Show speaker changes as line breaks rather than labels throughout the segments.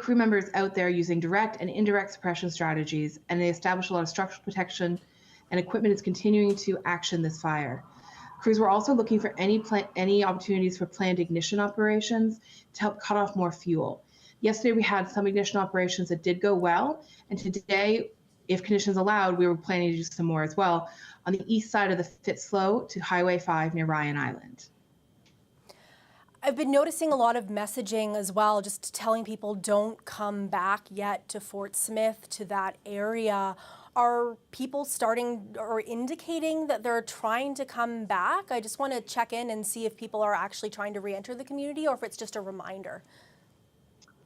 crew members out there using direct and indirect suppression strategies, and they established a lot of structural protection, and equipment is continuing to action this fire. Crews were also looking for any opportunities for planned ignition operations to help cut off more fuel. Yesterday, we had some ignition operations that did go well, and today, if conditions allowed, we were planning to do some more as well on the east side of the Fitzroy to Highway 5 near Ryan Island.
I've been noticing a lot of messaging as well, just telling people don't come back yet to Fort Smith, to that area. Are people starting or indicating that they're trying to come back? I just want to check in and see if people are actually trying to re-enter the community or if it's just a reminder.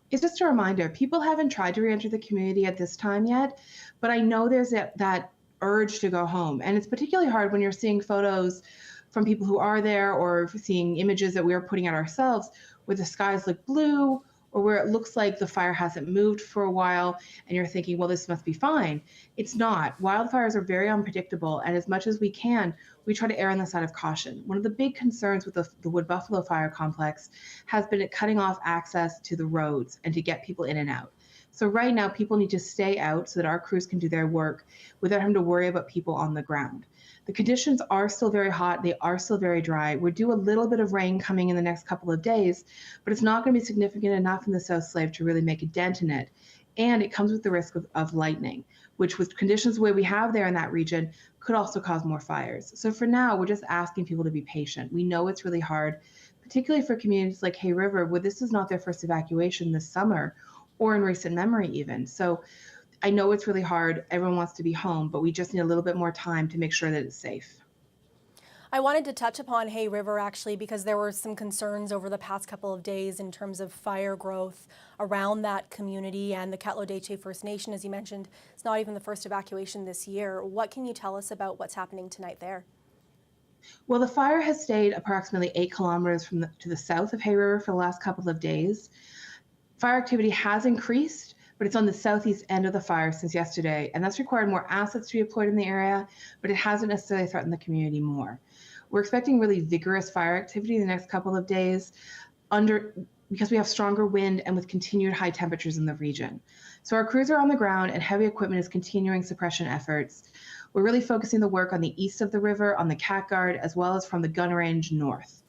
It's just a reminder. People haven't tried to re-enter the community at this time yet, but I know there's that urge to go home. And it's particularly hard when you're seeing photos from people who are there or seeing images that we're putting out ourselves where the skies look blue or where it looks like the fire hasn't moved for a while and you're thinking, well, this must be fine. It's not. Wildfires are very unpredictable, and as much as we can, we try to err on the side of caution. One of the big concerns with the Wood Buffalo Fire Complex has been it cutting off access to the roads and to get people in and out. So right now, people need to stay out so that our crews can do their work without having to worry about people on the ground. The conditions are still very hot. They are still very dry. We're due a little bit of rain coming in the next couple of days, but it's not going to be significant enough in the South Slave to really make a dent in it. And it comes with the risk of lightning, which with conditions the way we have there in that region could also cause more fires. So for now, we're just asking people to be patient. We know it's really hard, particularly for communities like Hay River, where this is not their first evacuation this summer or in recent memory even. So I know it's really hard. Everyone wants to be home, but we just need a little bit more time to make sure that it's safe.
I wanted to touch upon Hay River actually because there were some concerns over the past couple of days in terms of fire growth around that community, and the Ketlo First Nation, as you mentioned, it's not even the first evacuation this year. What can you tell us about what's happening tonight there?
Well, the fire has stayed approximately 8 kilometers to the south of Hay River for the last couple of days. Fire activity has increased, but it's on the southeast end of the fire since yesterday, and that's required more assets to be deployed in the area, but it hasn't necessarily threatened the community more. We're expecting really vigorous fire activity in the next couple of days because we have stronger wind and with continued high temperatures in the region. So our crews are on the ground and heavy equipment is continuing suppression efforts. We're really focusing the work on the east of the river, on the Cat Guard, as well as from the gun range north.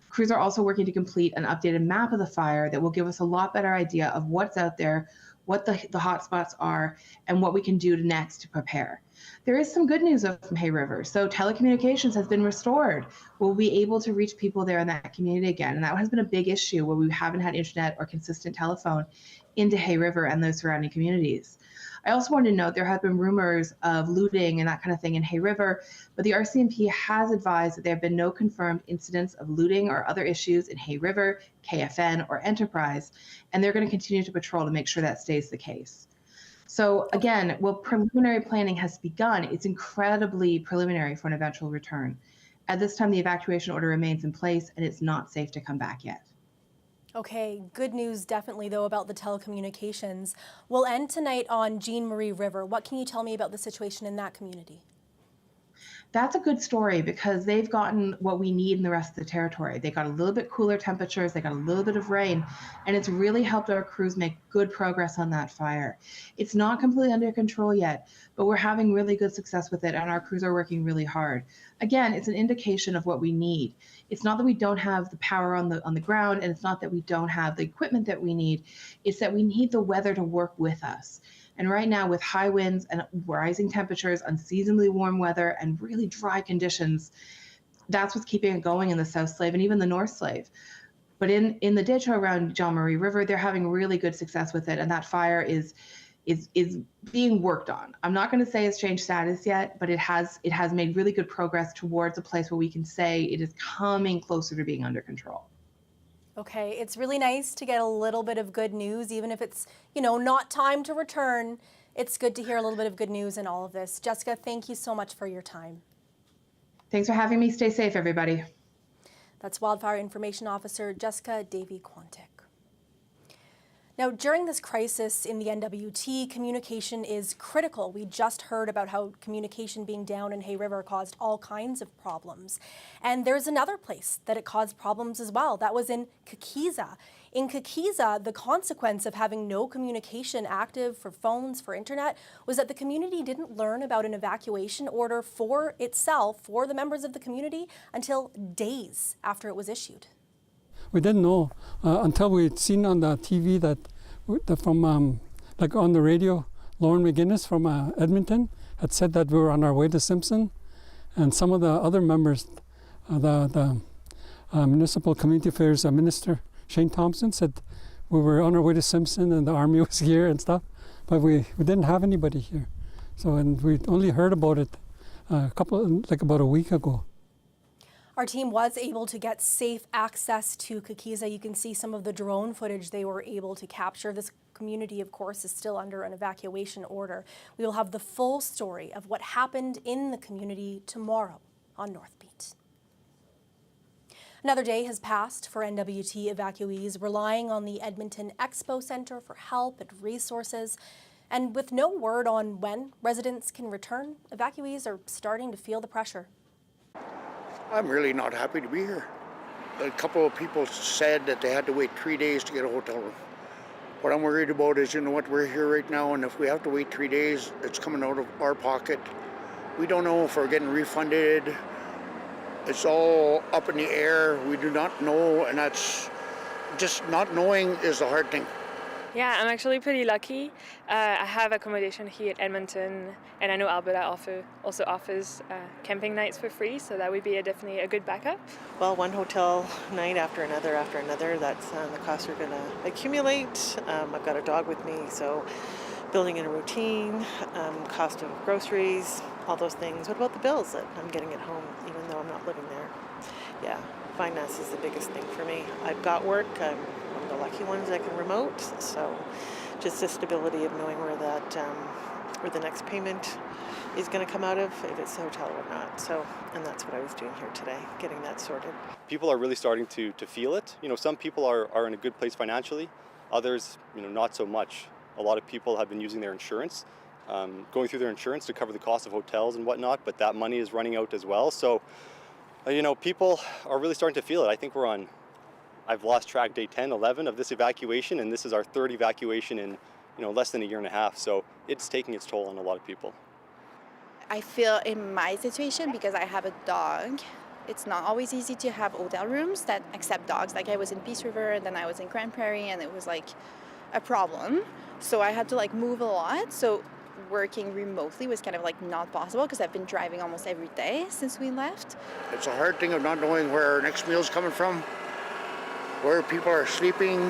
Crews are also working to complete an updated map of the fire that will give us a lot better idea of what's out there, what the hot spots are, and what we can do next to prepare. There is some good news from Hay River. So telecommunications has been restored. We'll be able to reach people there in that community again. And that has been a big issue where we haven't had internet or consistent telephone into Hay River and those surrounding communities. I also wanted to note there have been rumors of looting and that kind of thing in Hay River, but the RCMP has advised that there have been no confirmed incidents of looting or other issues in Hay River, KFN, or Enterprise, and they're going to continue to patrol to make sure that stays the case. So again, while preliminary planning has begun, it's incredibly preliminary for an eventual return. At this time, the evacuation order remains in place and it's not safe to come back yet.
Okay, good news definitely though about the telecommunications. We'll end tonight on Jean Marie River. What can you tell me about the situation in that community?
That's a good story because they've gotten what we need in the rest of the territory. They got a little bit cooler temperatures, they got a little bit of rain, and it's really helped our crews make good progress on that fire. It's not completely under control yet, but we're having really good success with it, and our crews are working really hard. Again, it's an indication of what we need. It's not that we don't have the power on the ground, and it's not that we don't have the equipment that we need. It's that we need the weather to work with us. And right now, with high winds and rising temperatures, unseasonably warm weather, and really dry conditions, that's what's keeping it going in the South Slave and even the North Slave. But in the ditch around Jean Marie River, they're having really good success with it, and that fire is being worked on. I'm not going to say it's changed status yet, but it has made really good progress towards a place where we can say it is coming closer to being under control.
Okay, it's really nice to get a little bit of good news, even if it's, not time to return. It's good to hear a little bit of good news in all of this. Jessica, thank you so much for your time.
Thanks for having me. Stay safe, everybody.
That's Wildfire Information Officer Jessica Davy-Quantick. Now, during this crisis in the NWT, communication is critical. We just heard about how communication being down in Hay River caused all kinds of problems. And there's another place that it caused problems as well. That was in Kakiza. In Kikiza, the consequence of having no communication active for phones, for internet, was that the community didn't learn about an evacuation order for itself, for the members of the community, until days after it was issued.
We didn't know until we'd seen on the TV that from like on the radio, Lauren McGinnis from Edmonton had said that we were on our way to Simpson, and some of the other members, the Municipal Community Affairs Minister Shane Thompson said we were on our way to Simpson and the army was here and stuff, but we didn't have anybody here. So, and we only heard about it about a week ago.
Our team was able to get safe access to Kikiza. You can see some of the drone footage they were able to capture. This community, of course, is still under an evacuation order. We will have the full story of what happened in the community tomorrow on Northbeat. Another day has passed for NWT evacuees relying on the Edmonton Expo Centre for help and resources. And with no word on when residents can return, evacuees are starting to feel the pressure.
I'm really not happy to be here. A couple of people said that they had to wait 3 days to get a hotel room. What I'm worried about is, you know what, we're here right now, and if we have to wait 3 days, it's coming out of our pocket. We don't know if we're getting refunded. It's all up in the air. We do not know, and that's just not knowing is the hard thing.
Yeah, I'm actually pretty lucky. I have accommodation here at Edmonton, and I know Alberta also offers camping nights for free, so that would be definitely a good backup.
Well, one hotel night after another, that's the costs are going to accumulate. I've got a dog with me, so building in a routine, cost of groceries, all those things. What about the bills that I'm getting at home, even though I'm not living there? Yeah, finance is the biggest thing for me. I've got work. I'm one of the lucky ones that can remote, so just the stability of knowing where the next payment is going to come out of, if it's a hotel or not. So, and that's what I was doing here today, getting that sorted.
People are really starting to feel it. You know, some people are in a good place financially, others, not so much. A lot of people have been using their insurance, going through their insurance to cover the cost of hotels and whatnot, but that money is running out as well. So, people are really starting to feel it. I think I've lost track day 10, 11 of this evacuation, and this is our third evacuation in, less than a year and a half. So it's taking its toll on a lot of people.
I feel in my situation, because I have a dog, it's not always easy to have hotel rooms that accept dogs. Like I was in Peace River and then I was in Grand Prairie, and it was like a problem. So I had to move a lot. So working remotely was kind of not possible because I've been driving almost every day since we left.
It's a hard thing of not knowing where our next meal's coming from, where people are sleeping,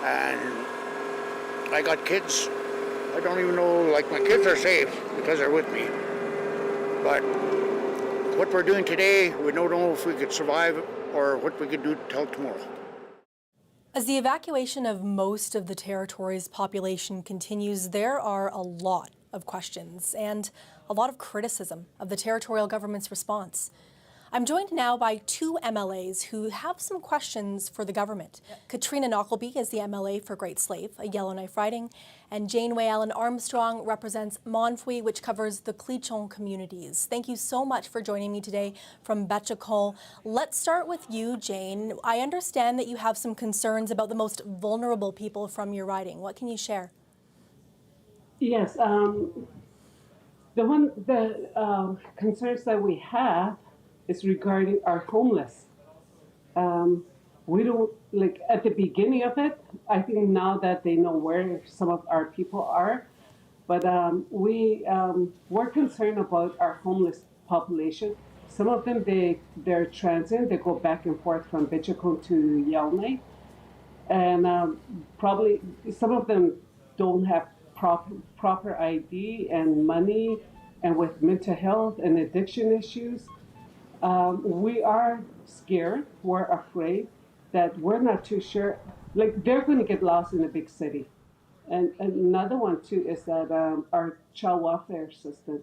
and I got kids. I don't even know, my kids are safe because they're with me. But what we're doing today, we don't know if we could survive or what we could do till tomorrow.
As the evacuation of most of the territory's population continues, there are a lot of questions and a lot of criticism of the territorial government's response. I'm joined now by two MLAs who have some questions for the government. Katrina Knockleby is the MLA for Great Slave, a Yellowknife riding, and Janeway Allen Armstrong represents Monfouy, which covers the Clichon communities. Thank you so much for joining me today from Betchakol. Let's start with you, Jane. I understand that you have some concerns about the most vulnerable people from your riding. What can you share?
Yes, the concerns that we have is regarding our homeless. We don't, at the beginning of it, I think now that they know where some of our people are, but we're concerned about our homeless population. Some of them, they're transient, they go back and forth from Betchakol to Yellowknife, and probably some of them don't have proper ID and money, and with mental health and addiction issues. We are scared, we're afraid that we're not too sure, they're going to get lost in a big city. And another one too is that our child welfare system.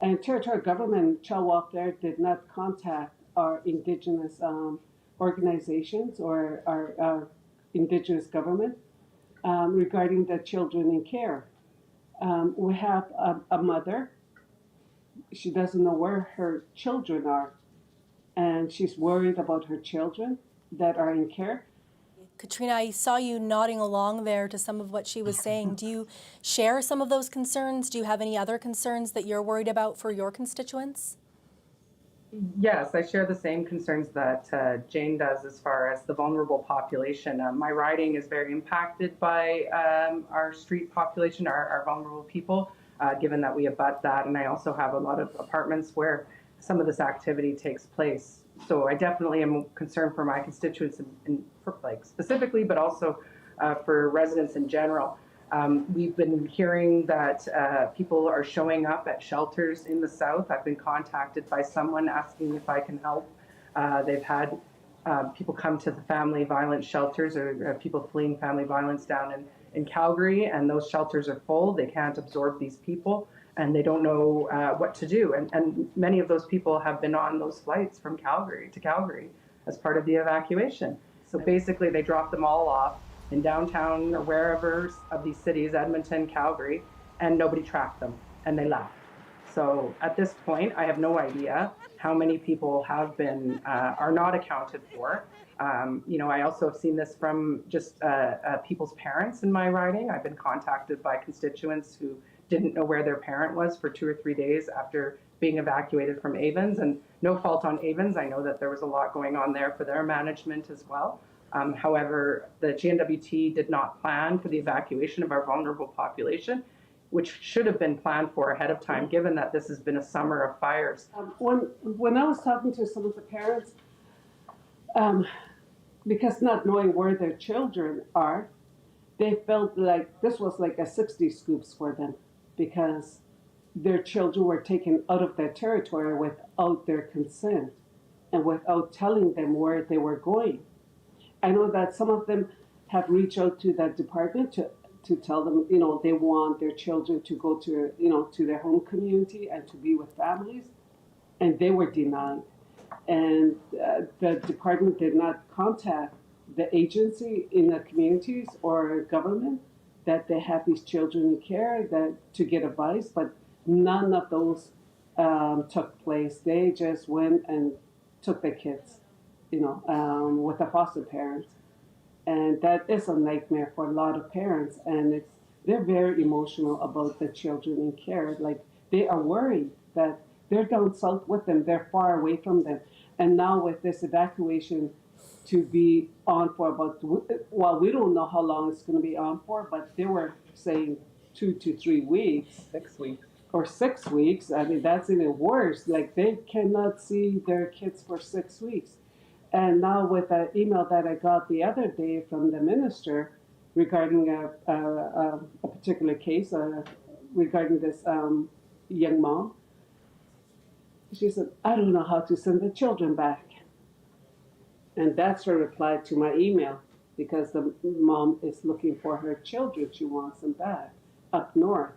And territorial government child welfare did not contact our Indigenous organizations or our Indigenous government regarding the children in care. We have a mother. She doesn't know where her children are, and she's worried about her children. that are in care.
Katrina, I saw you nodding along there to some of what she was saying. Do you share some of those concerns? Do you have any other concerns that you're worried about for your constituents?
Yes, I share the same concerns that Jane does as far as the vulnerable population. My riding is very impacted by our street population, our vulnerable people, given that we abut that. And I also have a lot of apartments where some of this activity takes place. So I definitely am concerned for my constituents like specifically, but also for residents in general. We've been hearing that people are showing up at shelters in the south. I've been contacted by someone asking if I can help. They've had people come to the family violence shelters or people fleeing family violence down in Calgary, and those shelters are full. They can't absorb these people, and they don't know what to do. And many of those people have been on those flights from Calgary to Calgary as part of the evacuation. So basically, they dropped them all off in downtown or wherever of these cities, Edmonton, Calgary, and nobody tracked them, and they left. So at this point, I have no idea how many people have been, are not accounted for. I also have seen this from just people's parents in my riding. I've been contacted by constituents who didn't know where their parent was for 2 or 3 days after being evacuated from Avens, and no fault on Avens. I know that there was a lot going on there for their management as well. However, the GNWT did not plan for the evacuation of our vulnerable population, which should have been planned for ahead of time, given that this has been a summer of fires.
When I was talking to some of the parents, because not knowing where their children are, they felt like this was like a 60 scoops for them, because their children were taken out of their territory without their consent and without telling them where they were going. I know that some of them have reached out to that department to tell them, they want their children to go to, to their home community and to be with families, and they were denied. And the department did not contact the agency in the communities or government that they have these children in care to get advice, but none of those took place. They just went and took the kids, with the foster parents. And that is a nightmare for a lot of parents. And they're very emotional about the children in care. Like, they are worried that they're down south with them, they're far away from them. And now with this evacuation to be on for we don't know how long it's going to be on for, but they were saying 2 to 3 weeks.
6 weeks.
Or 6 weeks. I mean, that's even worse. Like, they cannot see their kids for 6 weeks. And now with an email that I got the other day from the minister regarding a particular case, regarding this young mom, she said, I don't know how to send the children back. And that's her reply to my email, because the mom is looking for her children. She wants them back up north.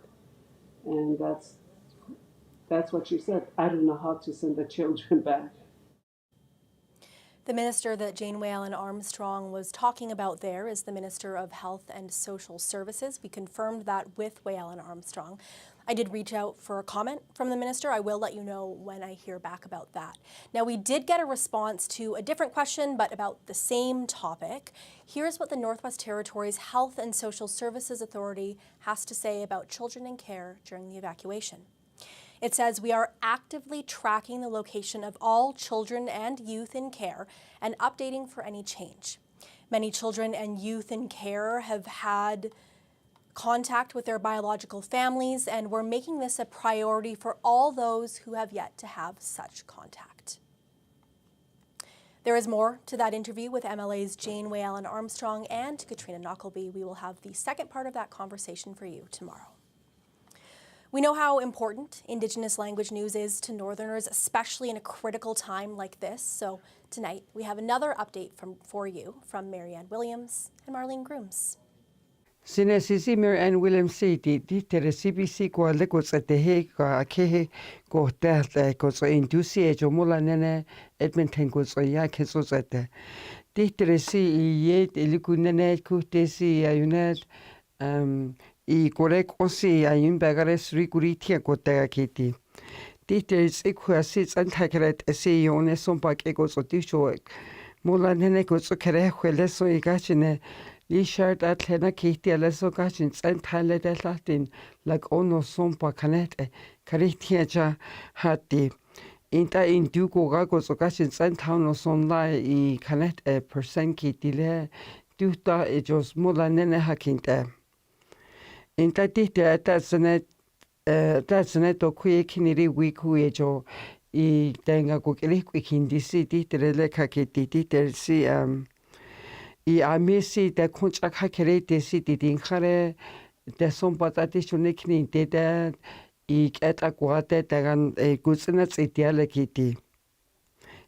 And that's what she said. I don't know how to send the children back.
The minister that Jane Whalen Armstrong was talking about there is the Minister of Health and Social Services. We confirmed that with Whalen Armstrong. I did reach out for a comment from the minister. I will let you know when I hear back about that. Now, we did get a response to a different question, but about the same topic. Here's what the Northwest Territories Health and Social Services Authority has to say about children in care during the evacuation. It says, we are actively tracking the location of all children and youth in care and updating for any change. Many children and youth in care have had contact with their biological families, and we're making this a priority for all those who have yet to have such contact. There is more to that interview with MLA's Jane Whalen Armstrong and Katrina Knockleby. We will have the second part of that conversation for you tomorrow. We know how important Indigenous language news is to Northerners, especially in a critical time like this. So tonight, we have another update for you from Marianne Williams and Marlene Grooms.
Sinasisi Marianne Williams City, the CBC ko lekos at the he ko kehe ko that ko so induce jomola nene Edmonton ko so ya keso at the Titresi yet elikunene kutesi ayunet I korek osi ayun bagares rikuritia ko kiti. Titres equasis and takaret esi on a sompak egos or tisho Mula nene gutsu kere huele so igachine li shirt at lena kiti aleso gachin and tale de latin like ono sompa canete caritiaja hati. Inta in duko gago so gachin and town son la I canet e percent kitile duta e jos mula nene hakinte. Inta tite that's neto kui kiniri wiku ejo I tenga kukili kwikindi si titere ka kititi si I amisi te kuncha kakere te si titinkhare te sompatati shunikni te I keta kuate te gan kutsina tsitiale kiti.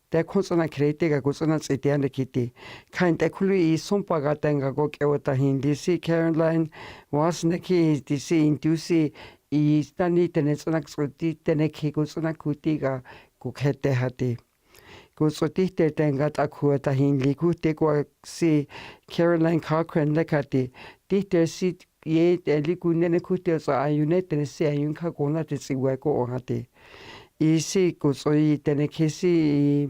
Te kutsina krete ga kutsina tsitiale kiti. Kain te kulu I sompaga tenga ko kewata hindi si Caroline wasneki ti si indusi I stani tene tsuna ksuti tene ki kutsina kutiga kukete hati. Kutsotite tenga takua tahin likute kwa si Caroline Cochran lekati. Tite si ye te liku nene kute sa ayune tene si ayun ka kona te si weko o hati. I si kutsoi tene kesi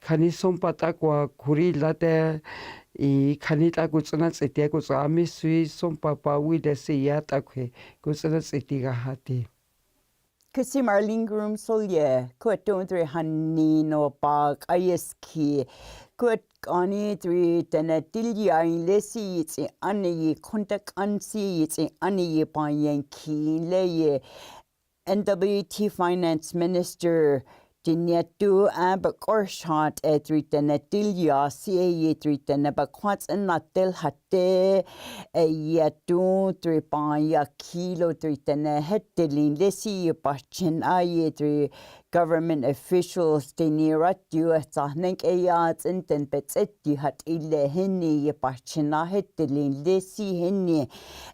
kani sompata kwa kuri late I kanita kutsuna tsite kutsa ami sui sompa pawi de si yata kwe kutsuna tsitiga hati.
Kusi Marlene Groom Solye, Kut Dondre Hani no Bag Ayaski, Kut Ani Three Tenatilya in Lesi, it's a Ani Contact Ansi, it's a Ani Payanki, Leye, NWT Finance Minister. Dinetu Abakorshot Tenatilya, CA Tritenabaquats and Natil Hate, a Yatu Tripaya Kilo Tritana Hetelin, Lesi Bachin Ayetri government officials Deniratu Tahnek Ayats and Tenpetseti Hat Ile Henny Bachina Hetelin, Lesi Henny,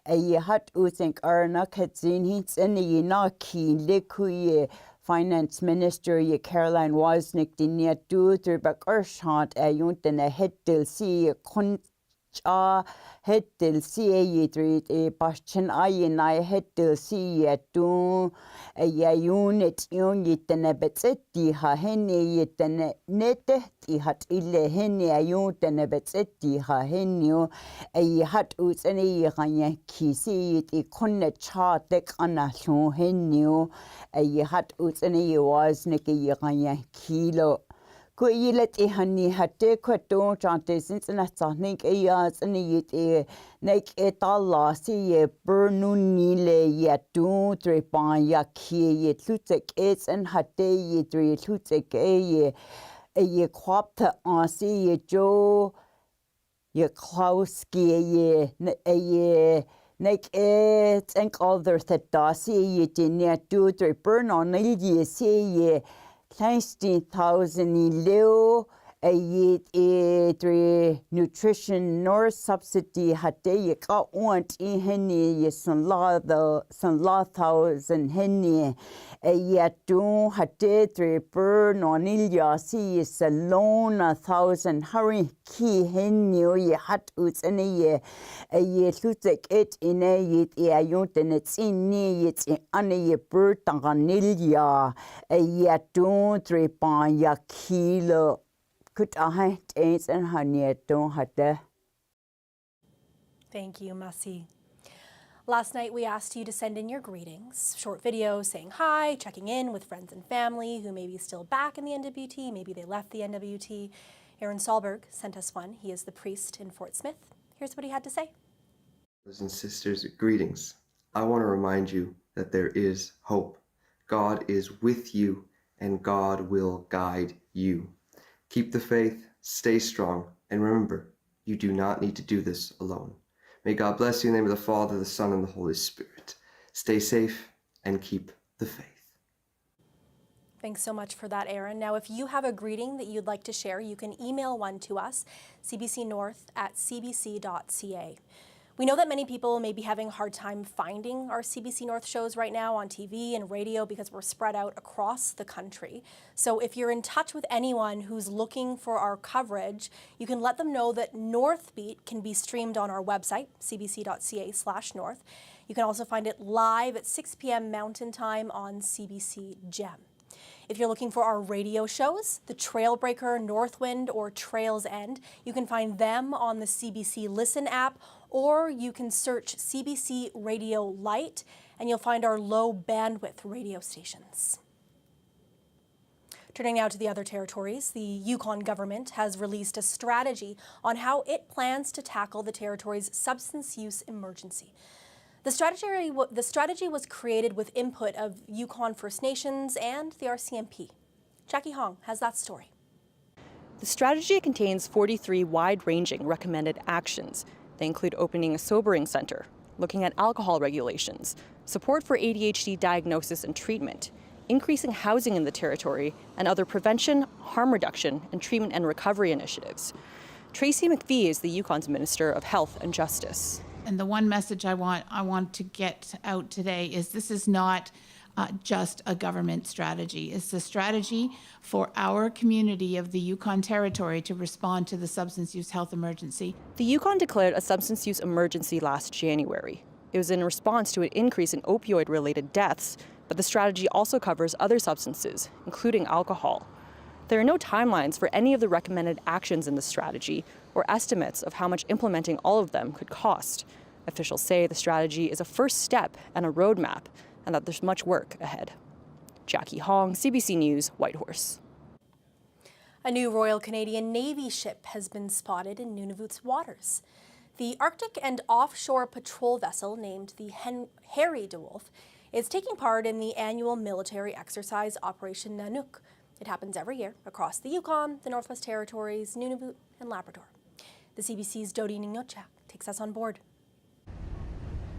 a Yahat Uthink Arnak Hetzin Hits and Yinaki, Lekuye. Finance Minister Caroline Wozniak Dinetu Turbak Urshant Ayuntana Hetil Si Concha Hetil Si Ayitri Bachin Ayana Hetil Si Yatu Ayun et Yun Yitana Betseti Ha Henny Yitana Neteti Hat Ile Henny Ayuntana Betseti Ha Henny Ay Hat Utsani Yanki Si Yit Conne Chartek Anashon Henny ay hat utsani was niki yanya kilo ko yilet ihani hatte ko to chante since na tahnik ayas ani yit nek etalla si burnuni le yatu trepan yaki yit lutek it's and hatte yitri lutek ay kwapta asi jo ye klauski ay Nek think other that dasi ye dinner do to burn on ye say ye 16,000 leo a ye nutrition nor subsidy hatte ye got want in henny ye son la 1,000 henny a ye do hatte three burn on ilya see salon 1,000 hurry key henny ye hat uts and ye a ye lutek it in a yit e ayunt and it's in it in an ye bird tanganilya a ye don't trepan ya kilo could I ain't and honey don't have the.
Thank you, Masi. Last night, we asked you to send in your greetings, short videos saying hi, checking in with friends and family who may be still back in the NWT, maybe they left the NWT. Aaron Solberg sent us one. He is the priest in Fort Smith. Here's what he had to say.
Brothers and sisters, greetings. I want to remind you that there is hope. God is with you, and God will guide you. Keep the faith, stay strong, and remember, you do not need to do this alone. May God bless you in the name of the Father, the Son, and the Holy Spirit. Stay safe and keep the faith.
Thanks so much for that, Aaron. Now, if you have a greeting that you'd like to share, you can email one to us, cbcnorth@cbc.ca. We know that many people may be having a hard time finding our CBC North shows right now on TV and radio because we're spread out across the country. So if you're in touch with anyone who's looking for our coverage, you can let them know that Northbeat can be streamed on our website, cbc.ca/north. You can also find it live at 6 p.m. Mountain Time on CBC Gem. If you're looking for our radio shows, the Trailbreaker, Northwind, or Trails End, you can find them on the CBC Listen app, or you can search CBC Radio Lite, and you'll find our low bandwidth radio stations. Turning now to the other territories, the Yukon government has released a strategy on how it plans to tackle the territory's substance use emergency. The strategy was created with input of Yukon First Nations and the RCMP. Jackie Hong has that story.
The strategy contains 43 wide-ranging recommended actions. They include opening a sobering center, looking at alcohol regulations, support for ADHD diagnosis and treatment, increasing housing in the territory, and other prevention, harm reduction, and treatment and recovery initiatives. Tracy McPhee is the Yukon's Minister of Health and Justice.
And the one message I want to get out today is this is not just a government strategy. It's a strategy for our community of the Yukon Territory to respond to the substance use health emergency.
The Yukon declared a substance use emergency last January. It was in response to an increase in opioid-related deaths, but the strategy also covers other substances, including alcohol. There are no timelines for any of the recommended actions in the strategy or estimates of how much implementing all of them could cost. Officials say the strategy is a first step and a roadmap, and that there's much work ahead. Jackie Hong, CBC News, Whitehorse.
A new Royal Canadian Navy ship has been spotted in Nunavut's waters. The Arctic and offshore patrol vessel named the Harry DeWolf is taking part in the annual military exercise Operation Nanook. It happens every year across the Yukon, the Northwest Territories, Nunavut, and Labrador. The CBC's Dodi Ningnocha takes us on board.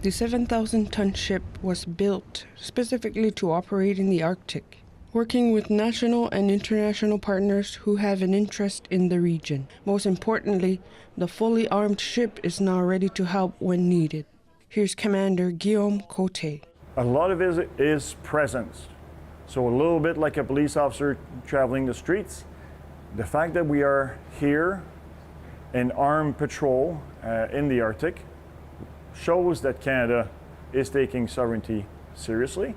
The 7,000-ton ship was built specifically to operate in the Arctic, working with national and international partners who have an interest in the region. Most importantly, the fully armed ship is now ready to help when needed. Here's Commander Guillaume Cote.
A lot of it is presence. So a little bit like a police officer traveling the streets. The fact that we are here in armed patrol in the Arctic shows that Canada is taking sovereignty seriously.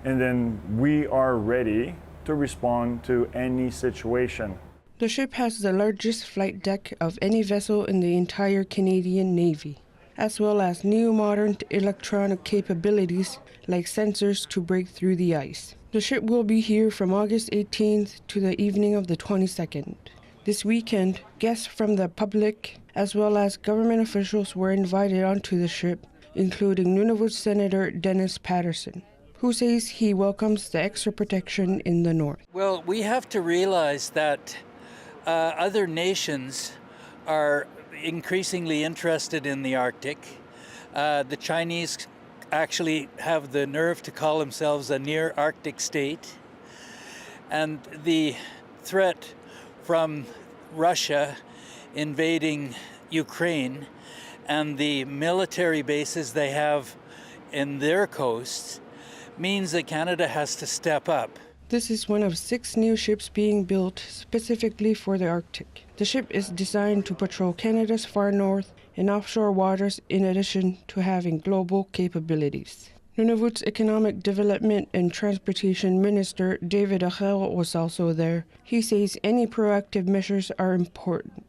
And then we are ready to respond to any situation.
The ship has the largest flight deck of any vessel in the entire Canadian Navy, as well as new modern electronic capabilities like sensors to break through the ice. The ship will be here from August 18th to the evening of the 22nd. This weekend, guests from the public as well as government officials were invited onto the ship, including Nunavut Senator Dennis Patterson, who says he welcomes the extra protection in the north.
Well, we have to realize that other nations are increasingly interested in the Arctic. The Chinese actually have the nerve to call themselves a near Arctic state. And the threat from Russia invading Ukraine and the military bases they have in their coasts means that Canada has to step up.
This is one of 6 new ships being built specifically for the Arctic. The ship is designed to patrol Canada's far north and offshore waters in addition to having global capabilities. Nunavut's Economic Development and Transportation Minister David Achel was also there. He says any proactive measures are important.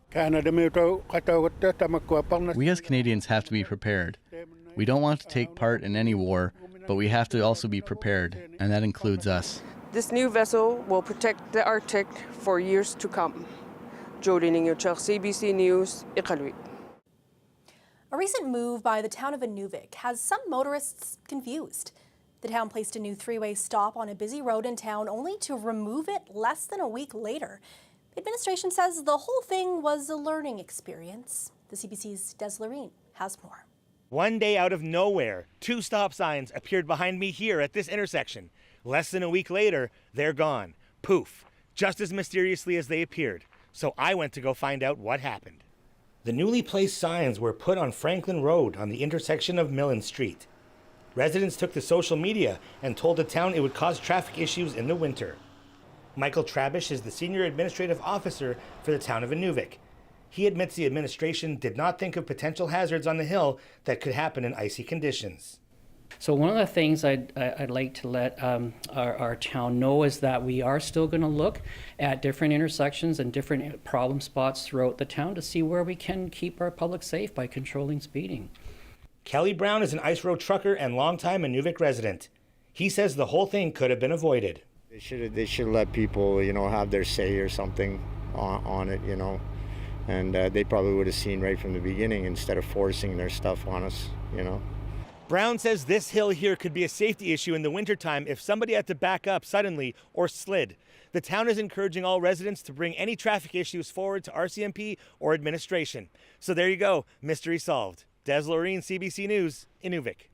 We as Canadians have to be prepared. We don't want to take part in any war, but we have to also be prepared, and that includes us.
This new vessel will protect the Arctic for years to come. Jodi Ningyochak, CBC News, Iqaluit.
A recent move by the town of Inuvik has some motorists confused. The town placed a new 3-way stop on a busy road in town only to remove it less than a week later. Administration says the whole thing was a learning experience. The CBC's Des Loreen has more.
One day out of nowhere, 2 stop signs appeared behind me here at this intersection. Less than a week later, they're gone. Poof. Just as mysteriously as they appeared. So I went to go find out what happened. The newly placed signs were put on Franklin Road on the intersection of Millen Street. Residents took to social media and told the town it would cause traffic issues in the winter. Michael Trabish is the Senior Administrative Officer for the town of Inuvik. He admits the administration did not think of potential hazards on the hill that could happen in icy conditions.
So one of the things I'd like to let our town know is that we are still going to look at different intersections and different problem spots throughout the town to see where we can keep our public safe by controlling speeding.
Kelly Brown is an Ice Road trucker and longtime Inuvik resident. He says the whole thing could have been avoided.
They should let people, have their say or something on it, and they probably would have seen right from the beginning instead of forcing their stuff on us,
Brown says this hill here could be a safety issue in the wintertime if somebody had to back up suddenly or slid. The town is encouraging all residents to bring any traffic issues forward to RCMP or administration. So there you go, mystery solved. Des Loreen, CBC News, Inuvik.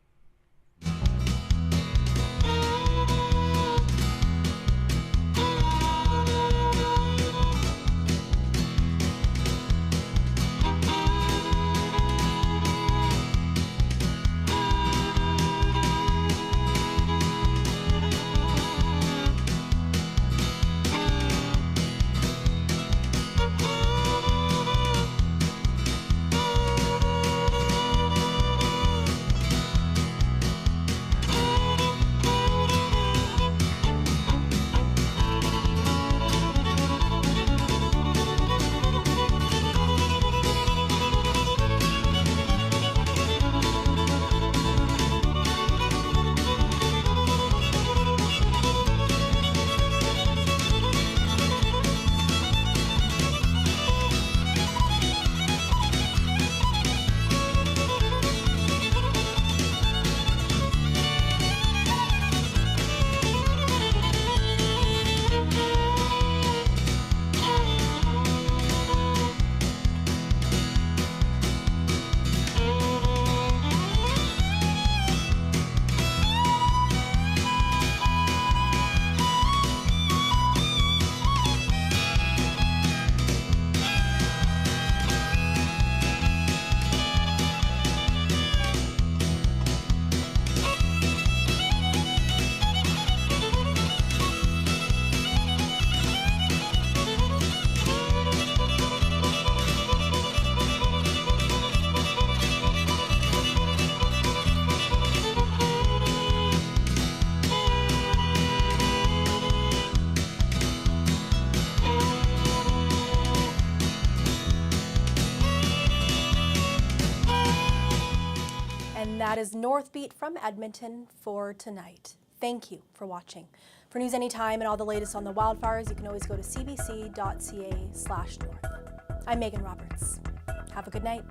And that is Northbeat from Edmonton for tonight. Thank you for watching. For news anytime and all the latest on the wildfires, you can always go to cbc.ca/north. I'm Megan Roberts. Have a good night.